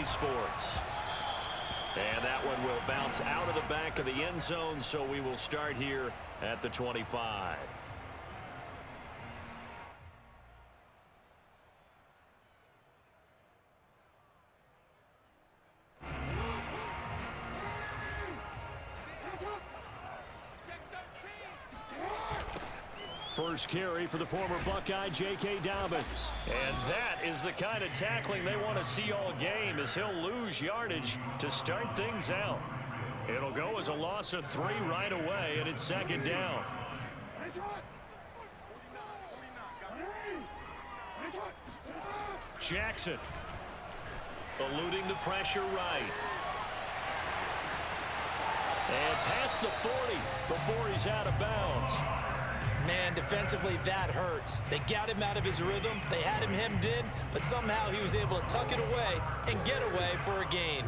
Sports. And that one will bounce out of the back of the end zone, so we will start here at the 25. First carry for the former Buckeye, J.K. Dobbins. And that is the kind of tackling they want to see all game, as he'll lose yardage to start things out. It'll go as a loss of 3 right away, and it's second down. Jackson eluding the pressure right. And past the 40 before he's out of bounds. Man, defensively, that hurts. They got him out of his rhythm. They had him hemmed in, but somehow he was able to tuck it away and get away for a gain.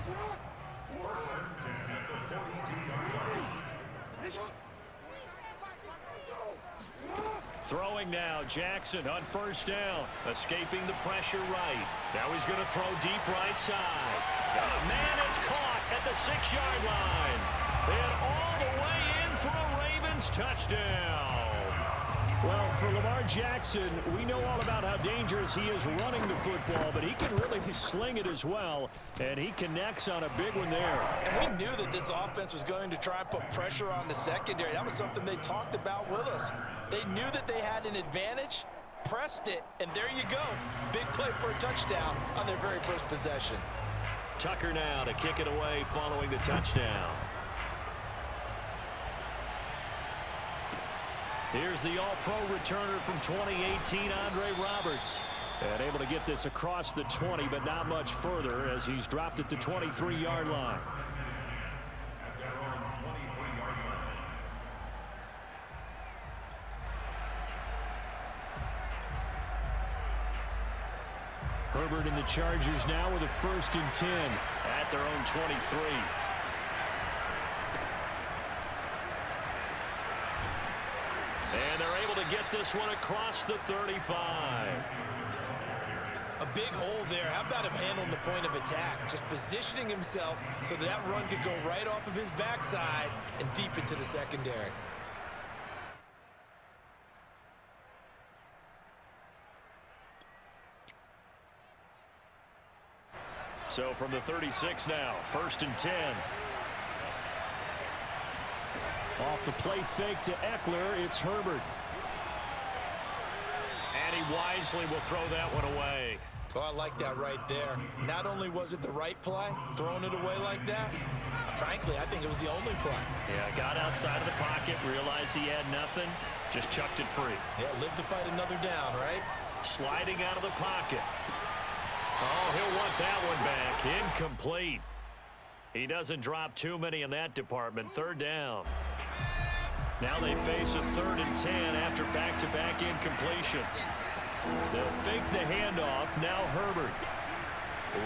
Throwing now, Jackson on first down. Escaping the pressure right. Now he's going to throw deep right side. Oh, man, it's caught at the 6-yard line. And all the way in for a Ravens touchdown. Well, for Lamar Jackson, we know all about how dangerous he is running the football, but he can really sling it as well, and he connects on a big one there. And we knew that this offense was going to try and put pressure on the secondary. That was something they talked about with us. They knew that they had an advantage, pressed it, and there you go. Big play for a touchdown on their very first possession. Tucker now to kick it away following the touchdown. Here's the All-Pro returner from 2018, Andre Roberts. And able to get this across the 20, but not much further as he's dropped at the 23-yard line. Herbert and the Chargers now with a 1st and 10 at their own 23. And they're able to get this one across the 35. A big hole there. How about him handling the point of attack? Just positioning himself so that run could go right off of his backside and deep into the secondary. So from the 36 now, 1st and 10. Off the play fake to Eckler, it's Herbert. And he wisely will throw that one away. Oh, I like that right there. Not only was it the right play, throwing it away like that, frankly, I think it was the only play. Yeah, got outside of the pocket, realized he had nothing, just chucked it free. Yeah, live to fight another down, right? Sliding out of the pocket. Oh, he'll want that one back. Incomplete. He doesn't drop too many in that department. 3rd down. Now they face a 3rd and 10 after back-to-back incompletions. They'll fake the handoff. Now Herbert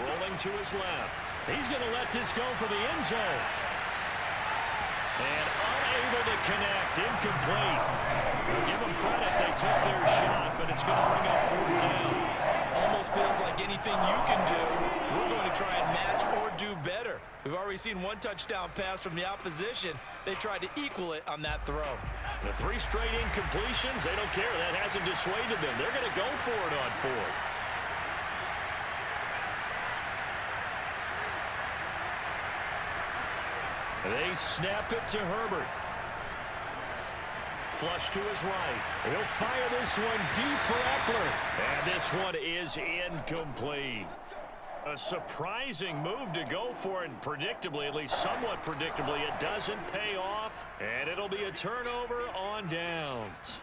rolling to his left. He's going to let this go for the end zone. And unable to connect. Incomplete. We'll give them credit. They took their shot, but it's going to bring up 4th down. Almost feels like anything you can do, we're going to try and match or do better. We've already seen 1 touchdown pass from the opposition. They tried to equal it on that throw. The 3 straight incompletions, they don't care. That hasn't dissuaded them. They're going to go for it on 4th. They snap it to Herbert. Flush to his right. He'll fire this one deep for Eckler. And this one is incomplete. A surprising move to go for it, and predictably, at least somewhat predictably, it doesn't pay off. And it'll be a turnover on downs.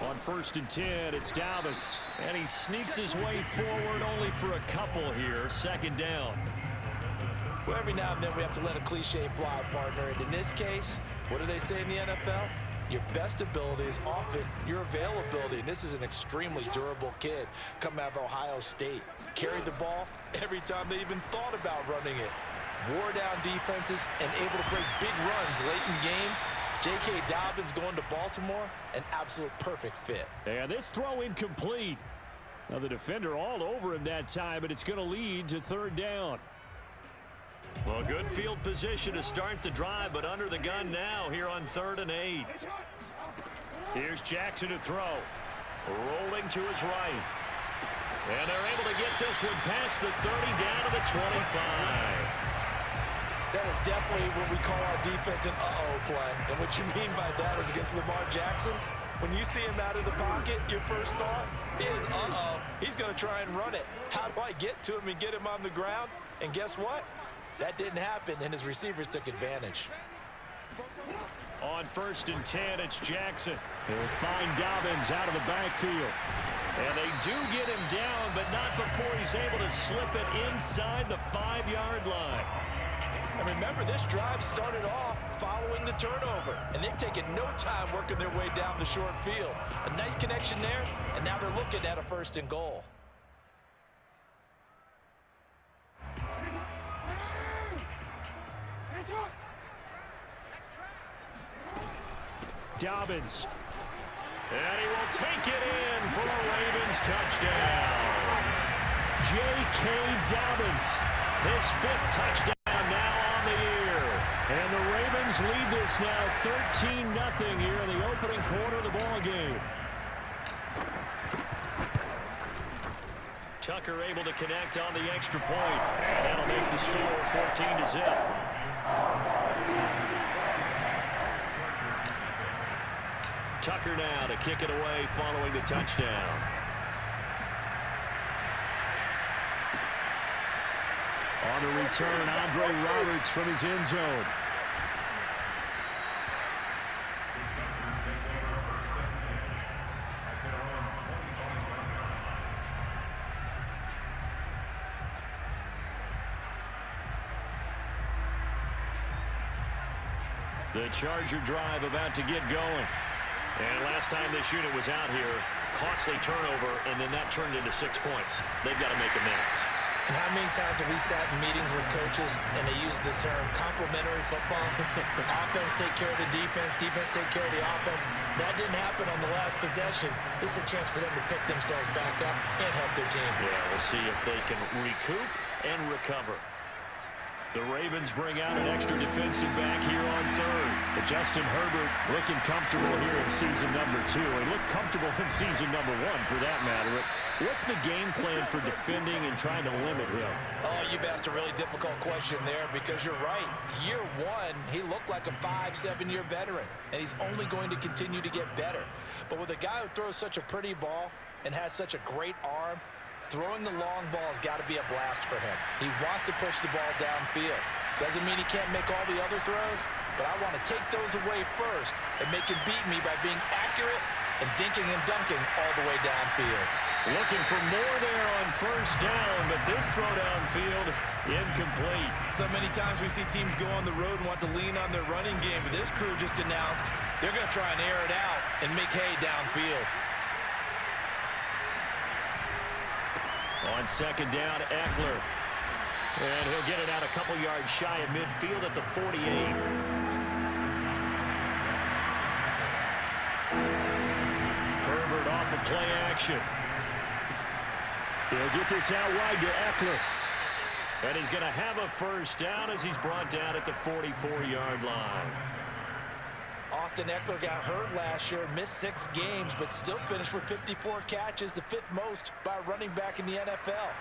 On 1st and 10, it's Dobbins. And he sneaks his way forward only for a couple here. 2nd down. Well, every now and then we have to let a cliche fly, partner. And in this case, what do they say in the NFL? Your best ability is often your availability. And this is an extremely durable kid coming out of Ohio State. Carried the ball every time they even thought about running it. Wore down defenses and able to break big runs late in games. J.K. Dobbins going to Baltimore, an absolute perfect fit. And this throw incomplete. Now the defender all over him that time, but it's going to lead to third down. Well, good field position to start the drive, but under the gun now here on 3rd and 8. Here's Jackson to throw. Rolling to his right. And they're able to get this one past the 30 down to the 25. That is definitely what we call our defense an uh-oh play. And what you mean by that is against Lamar Jackson, when you see him out of the pocket, your first thought is, uh-oh, he's going to try and run it. How do I get to him and get him on the ground? And guess what? That didn't happen, and his receivers took advantage. On 1st and 10, it's Jackson. He'll find Dobbins out of the backfield. And they do get him down, but not before he's able to slip it inside the 5-yard line. And remember, this drive started off following the turnover, and they've taken no time working their way down the short field. A nice connection there, and now they're looking at a 1st and goal. Dobbins. And he will take it in for a Ravens touchdown. J.K. Dobbins, his 5th touchdown now on the year. And the Ravens lead this now 13-0 here in the opening quarter of the ball game. Tucker able to connect on the extra point. And that'll make the score 14-0. Tucker now to kick it away following the touchdown. On the return, Andre Roberts from his end zone. The Charger drive about to get going. And last time this unit was out here, costly turnover, and then that turned into 6 points. They've got to make amends. And how many times have we sat in meetings with coaches and they use the term complementary football? Offense take care of the defense, defense take care of the offense. That didn't happen on the last possession. This is a chance for them to pick themselves back up and help their team. Yeah, we'll see if they can recoup and recover. The Ravens bring out an extra defensive back here on 3rd. But Justin Herbert looking comfortable here in season number 2. He looked comfortable in season number 1 for that matter. What's the game plan for defending and trying to limit him? Oh, you've asked a really difficult question there because you're right. Year 1, he looked like a 5-7-year veteran, and he's only going to continue to get better. But with a guy who throws such a pretty ball and has such a great arm, throwing the long ball has got to be a blast for him. He wants to push the ball downfield. Doesn't mean he can't make all the other throws, but I want to take those away first and make him beat me by being accurate and dinking and dunking all the way downfield. Looking for more there on 1st down, but this throw downfield incomplete. So many times we see teams go on the road and want to lean on their running game, but this crew just announced they're going to try and air it out and make hay downfield. On 2nd down, Eckler. And he'll get it out a couple yards shy of midfield at the 48. Herbert off of play action. He'll get this out wide to Eckler. And he's going to have a 1st down as he's brought down at the 44-yard line. Austin Eckler got hurt last year, missed 6 games, but still finished with 54 catches, the 5th most by a running back in the NFL.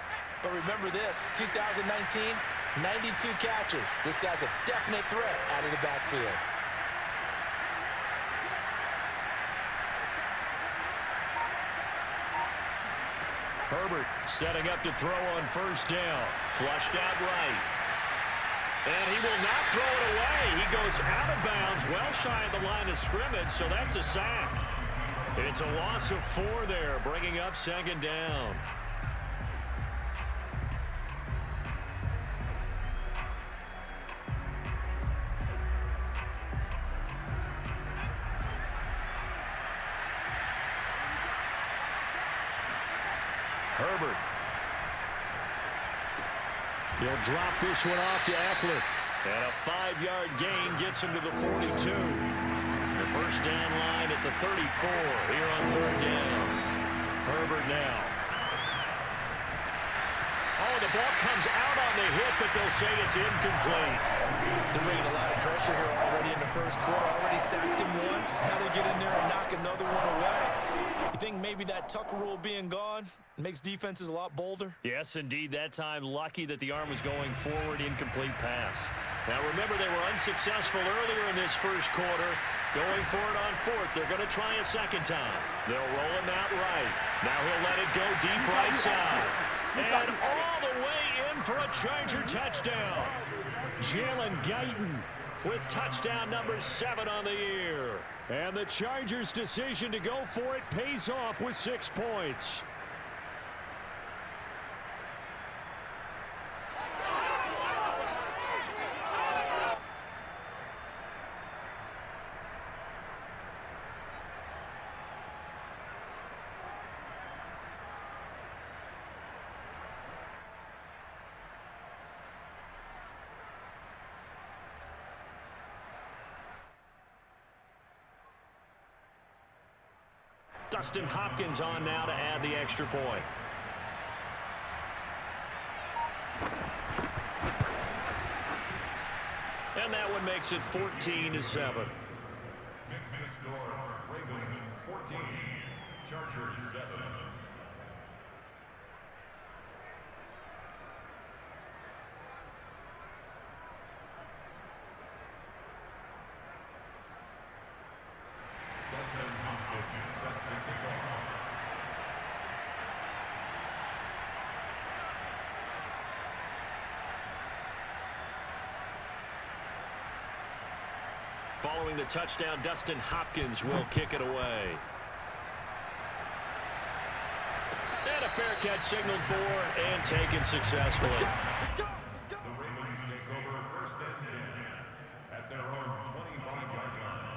But remember this, 2019, 92 catches. This guy's a definite threat out of the backfield. Herbert setting up to throw on 1st down. Flushed out right. And he will not throw it away. He goes out of bounds, well shy of the line of scrimmage, so that's a sack. It's a loss of 4 there, bringing up 2nd down. Herbert. He'll drop this one off to Eckler. And a 5-yard gain gets him to the 42. The 1st down line at the 34 here on 3rd down. Herbert now ball comes out on the hit, but they'll say it's incomplete. They're bringing a lot of pressure here already in the first quarter. Already sacked him once. Now they get in there and knock another one away. You think maybe that Tucker rule being gone makes defenses a lot bolder? Yes, indeed. That time, lucky that the arm was going forward, incomplete pass. Now, remember, they were unsuccessful earlier in this first quarter. Going for it on fourth. They're going to try a second time. They'll roll him out right. Now he'll let it go deep right side. And all the way in for a Charger touchdown. Jalen Guyton with touchdown number 7 on the year. And the Chargers' decision to go for it pays off with 6 points. Dustin Hopkins on now to add the extra point. And that one makes it 14-7. Makes the score Ravens 14, Chargers 7. Following the touchdown, Dustin Hopkins will kick it away. And a fair catch signaled for and taken successfully. The Ravens take over first and 10 at their own 25-yard line.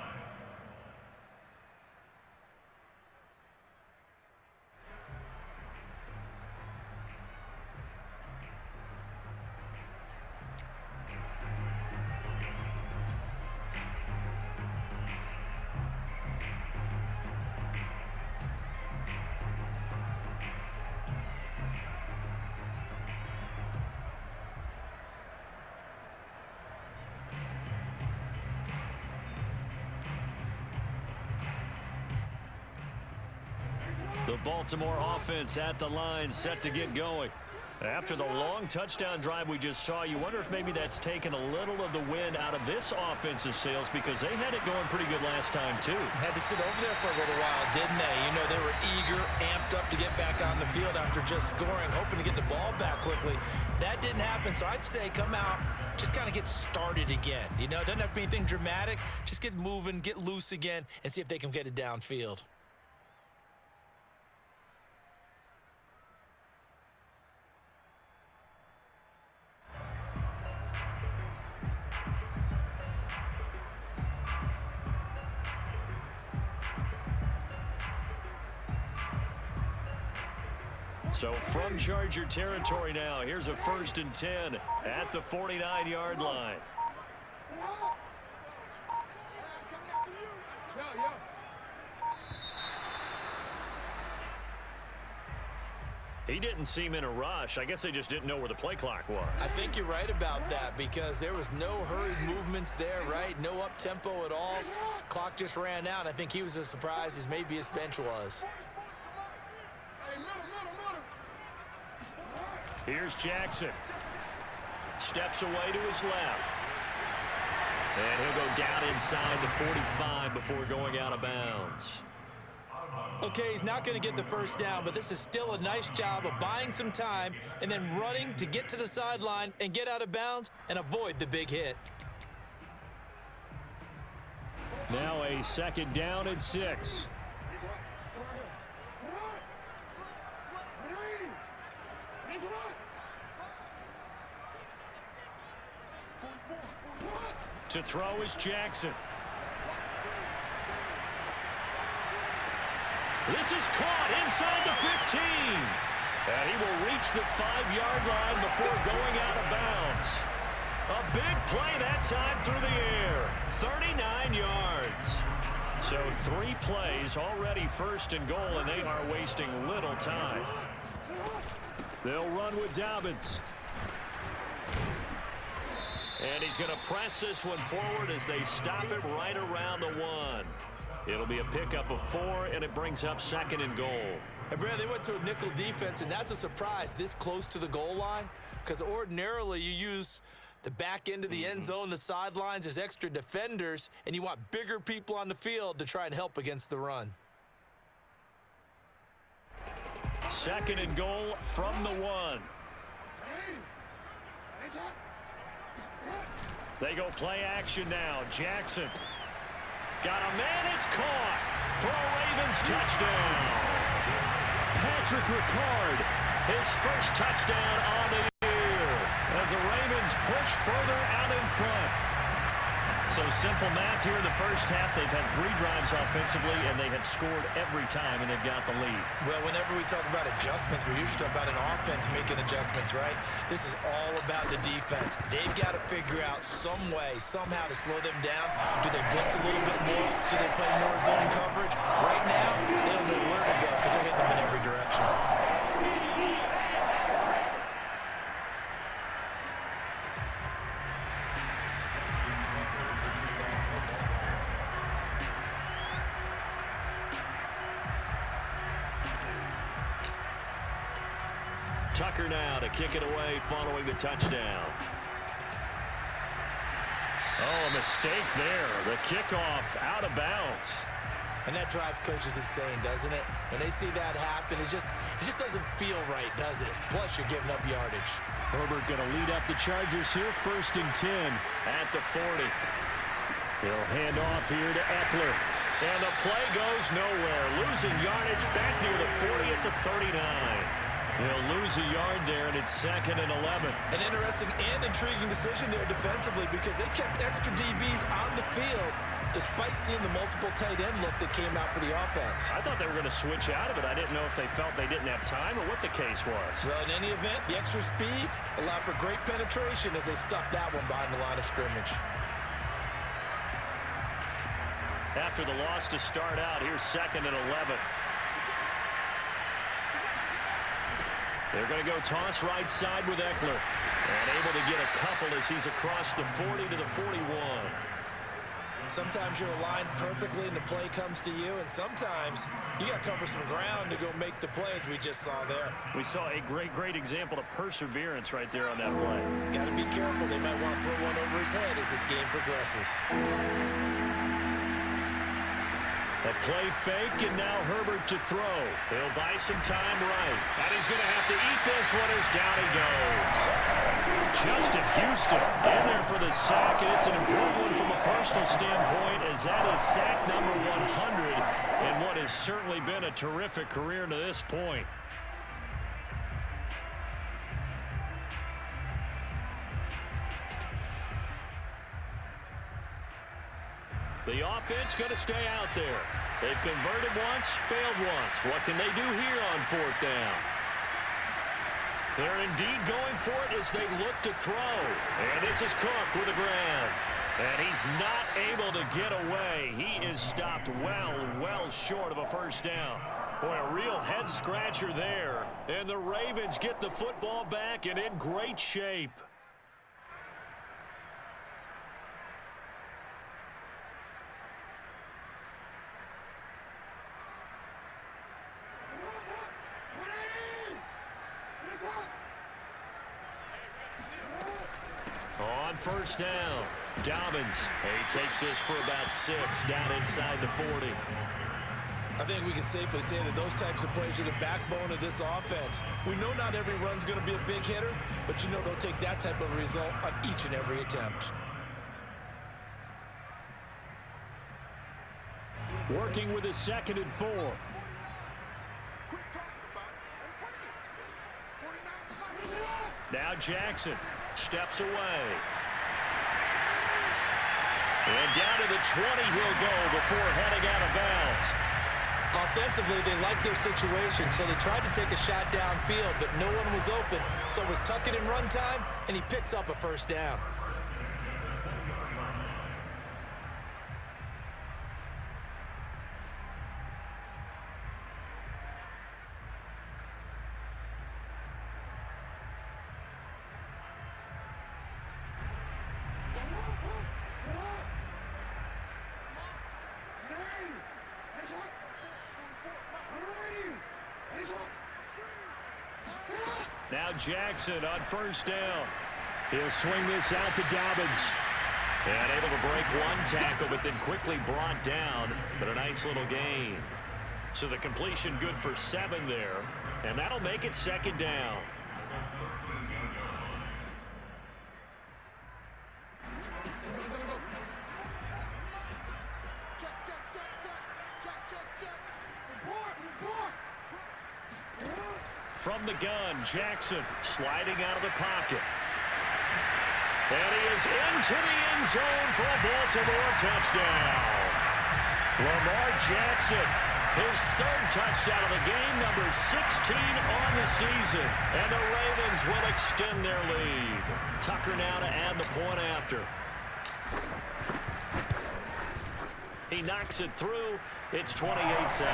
The Baltimore offense at the line, set to get going. After the long touchdown drive we just saw, you wonder if maybe that's taken a little of the wind out of this offensive sails, because they had it going pretty good last time too. Had to sit over there for a little while, didn't they? You know, they were eager, amped up to get back on the field after just scoring, hoping to get the ball back quickly. That didn't happen, so I'd say come out, just kind of get started again. You know, it doesn't have to be anything dramatic. Just get moving, get loose again, and see if they can get it downfield. So from Charger territory now, here's a 1st and 10 at the 49-yard line. He didn't seem in a rush. I guess they just didn't know where the play clock was. I think you're right about that, because there was no hurried movements there, right? No up-tempo at all. Clock just ran out. I think he was as surprised as maybe his bench was. Here's Jackson. Steps away to his left. And he'll go down inside the 45 before going out of bounds. Okay, he's not going to get the first down, but this is still a nice job of buying some time and then running to get to the sideline and get out of bounds and avoid the big hit. Now a 2nd down and 6. To throw is Jackson. This is caught inside the 15. And he will reach the 5-yard line before going out of bounds. A big play that time through the air. 39 yards. So 3 plays already 1st and goal, and they are wasting little time. They'll run with Dobbins. And he's going to press this one forward as they stop it right around the 1. It'll be a pickup of 4, and it brings up 2nd and goal. And Brad, they went to a nickel defense, and that's a surprise this close to the goal line, because ordinarily you use the back end of the end zone, the sidelines as extra defenders, and you want bigger people on the field to try and help against the run. 2nd and goal from the 1. They go play action now. Jackson. Got a man, it's caught for a Ravens touchdown. Patrick Ricard, his first touchdown on the year as the Ravens push further out in front. So simple math here in the first half. They've had 3 drives offensively, and they have scored every time, and they've got the lead. Well, whenever we talk about adjustments, we usually talk about an offense making adjustments, right? This is all about the defense. They've got to figure out some way, somehow to slow them down. Do they blitz a little bit more? Do they play more zone coverage? Right now, they don't know where to go because they're hitting them in every direction. Tucker now to kick it away following the touchdown. Oh, a mistake there. The kickoff out of bounds. And that drives coaches insane, doesn't it? When they see that happen, it just doesn't feel right, does it? Plus, you're giving up yardage. Herbert going to lead up the Chargers here, 1st and 10. At the 40. He'll hand off here to Eckler. And the play goes nowhere. Losing yardage back near the 40 at the 39. He'll lose a yard there, and it's 2nd and 11. An interesting and intriguing decision there defensively because they kept extra DBs on the field despite seeing the multiple tight end look that came out for the offense. I thought they were going to switch out of it. I didn't know if they felt they didn't have time or what the case was. Well, in any event, the extra speed allowed for great penetration as they stuffed that one behind the line of scrimmage. After the loss to start out, here's 2nd and 11. They're going to go toss right side with Eckler. And able to get a couple as he's across the 40 to the 41. Sometimes you're aligned perfectly and the play comes to you, and sometimes you got to cover some ground to go make the play as we just saw there. We saw a great example of perseverance right there on that play. Got to be careful. They might want to throw one over his head as this game progresses. A play fake, and now Herbert to throw. He'll buy some time right. And he's going to have to eat this one as down he goes. Justin Houston in there for the sack, and it's an important one from a personal standpoint as that is sack number 100 in what has certainly been a terrific career to this point. The offense going to stay out there. They've converted once, failed once. What can they do here on 4th down? They're indeed going for it as they look to throw. And this is Cook with the ground. And he's not able to get away. He is stopped well short of a 1st down. Boy, a real head-scratcher there. And the Ravens get the football back and in great shape. On 1st down, Dobbins. He takes this for about 6 down inside the 40. I think we can safely say that those types of plays are the backbone of this offense. We know not every run's going to be a big hitter, but you know they'll take that type of result on each and every attempt. Working with his 2nd and 4. Now Jackson steps away. And down to the 20 he'll go before heading out of bounds. Offensively, they liked their situation, so they tried to take a shot downfield, but no one was open. So it was tuck it in run time, and he picks up a 1st down. Now Jackson on first down. He'll swing this out to Dobbins. And able to break one tackle, but then quickly brought down. But a nice little gain. So the completion good for 7 there. And that'll make it second down. From the gun, Jackson sliding out of the pocket. And he is into the end zone for a Baltimore touchdown. Lamar Jackson, his 3rd touchdown of the game, number 16 on the season. And the Ravens will extend their lead. Tucker now to add the point after. He knocks it through. It's 28-7.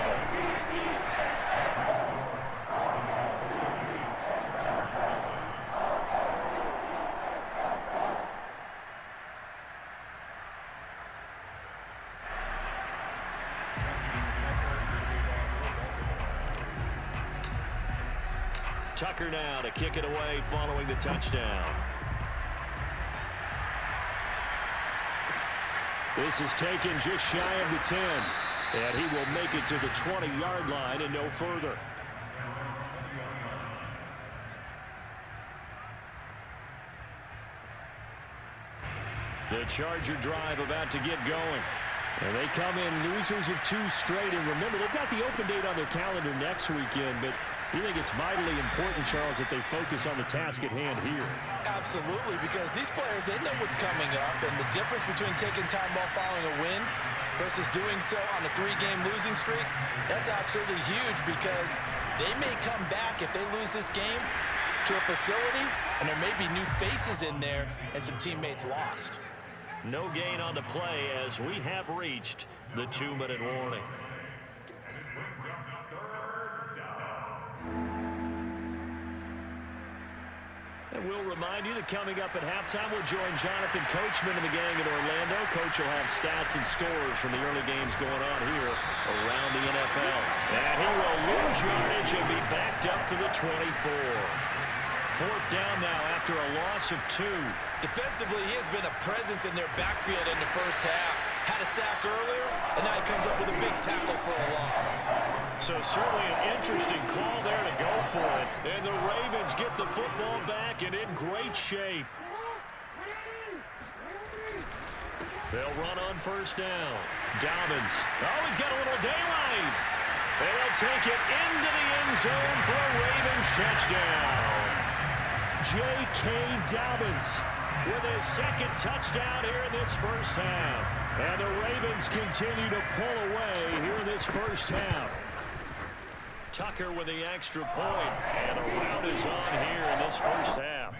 Tucker now to kick it away following the touchdown. This is taken just shy of the 10. And he will make it to the 20-yard line and no further. The Charger drive about to get going. And they come in losers of 2 straight. And remember, they've got the open date on their calendar next weekend, but you think it's vitally important, Charles, that they focus on the task at hand here? Absolutely, because these players, they know what's coming up, and the difference between taking time off following a win versus doing so on a 3-game losing streak, that's absolutely huge because they may come back if they lose this game to a facility, and there may be new faces in there and some teammates lost. No gain on the play as we have reached the 2-minute warning. And we'll remind you that coming up at halftime, we'll join Jonathan Coachman and the gang in Orlando. Coach will have stats and scores from the early games going on here around the NFL. And he will lose yardage and be backed up to the 24. 4th down now after a loss of 2. Defensively, he has been a presence in their backfield in the first half. Had a sack earlier, and now he comes up with a big tackle for a loss. So certainly an interesting call there to go for it. And the Ravens get the football back and in great shape. They'll run on first down. Dobbins. Oh, he's got a little daylight. And they'll take it into the end zone for a Ravens touchdown. J.K. Dobbins with his 2nd touchdown here in this first half. And the Ravens continue to pull away here in this first half. Tucker with the extra point, and a rout is on here in this first half.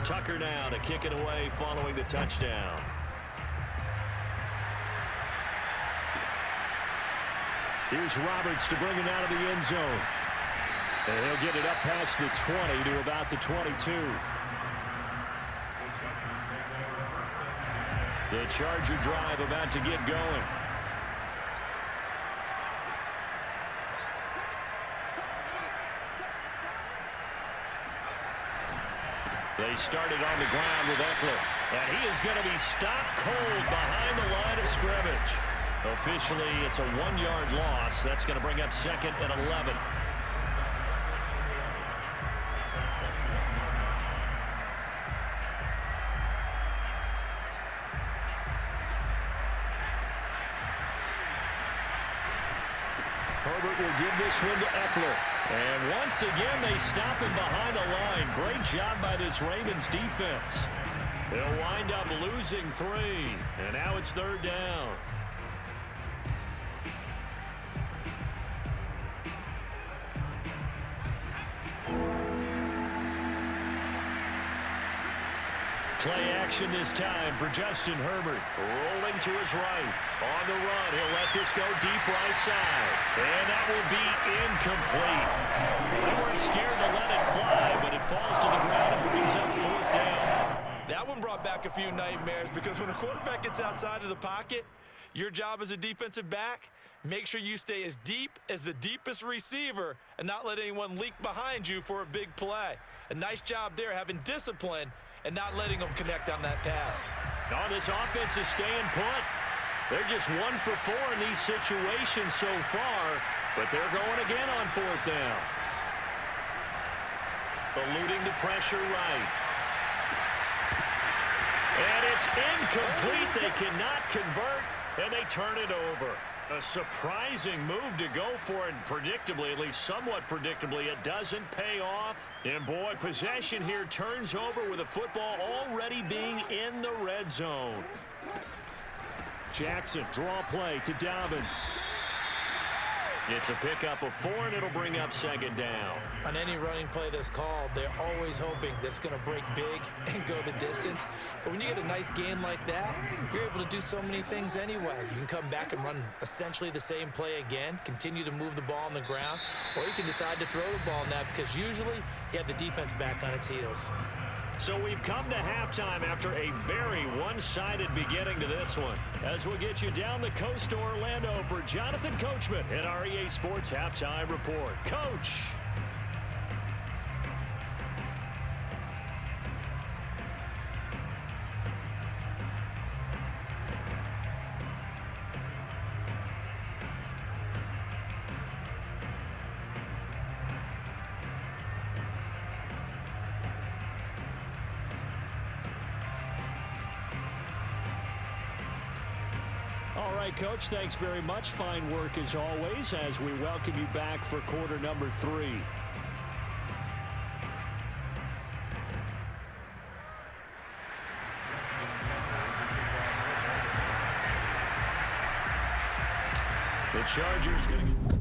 Tucker now to kick it away following the touchdown. Here's Roberts to bring it out of the end zone. And he'll get it up past the 20 to about the 22. The Charger drive about to get going. They started on the ground with Eckler. And he is going to be stopped cold behind the line of scrimmage. Officially, it's a 1-yard loss. That's going to bring up 2nd and 11. Herbert will give this one to Eckler. And once again, they stop him behind the line. Great job by this Ravens defense. They'll wind up losing 3. And now it's 3rd down. Play action this time for Justin Herbert. Rolling to his right. On the run, he'll let this go deep right side. And that will be incomplete. They weren't scared to let it fly, but it falls to the ground and brings up 4th down. That one brought back a few nightmares because when a quarterback gets outside of the pocket, Your job as a defensive back, make sure you stay as deep as the deepest receiver and not let anyone leak behind you for a big play. A nice job there having discipline and not letting them connect on that pass. Oh, this offense is staying put. They're just 1 for 4 in these situations so far, but they're going again on 4th down. Eluding the pressure right. And it's incomplete. They cannot convert, and they turn it over. A surprising move to go for it, and predictably, at least somewhat predictably, it doesn't pay off. And boy, possession here turns over with the football already being in the red zone. Jackson, draw play to Dobbins. It's a pickup of 4, and it'll bring up 2nd down. On any running play that's called, they're always hoping that it's going to break big and go the distance. But when you get a nice gain like that, you're able to do so many things anyway. You can come back and run essentially the same play again, continue to move the ball on the ground, or you can decide to throw the ball now because usually you have the defense back on its heels. So we've come to halftime after a very one-sided beginning to this one. As we'll get you down the coast to Orlando for Jonathan Coachman at our EA Sports Halftime Report. Coach. All right, Coach, thanks very much. Fine work as always as we welcome you back for quarter number 3. The Chargers going to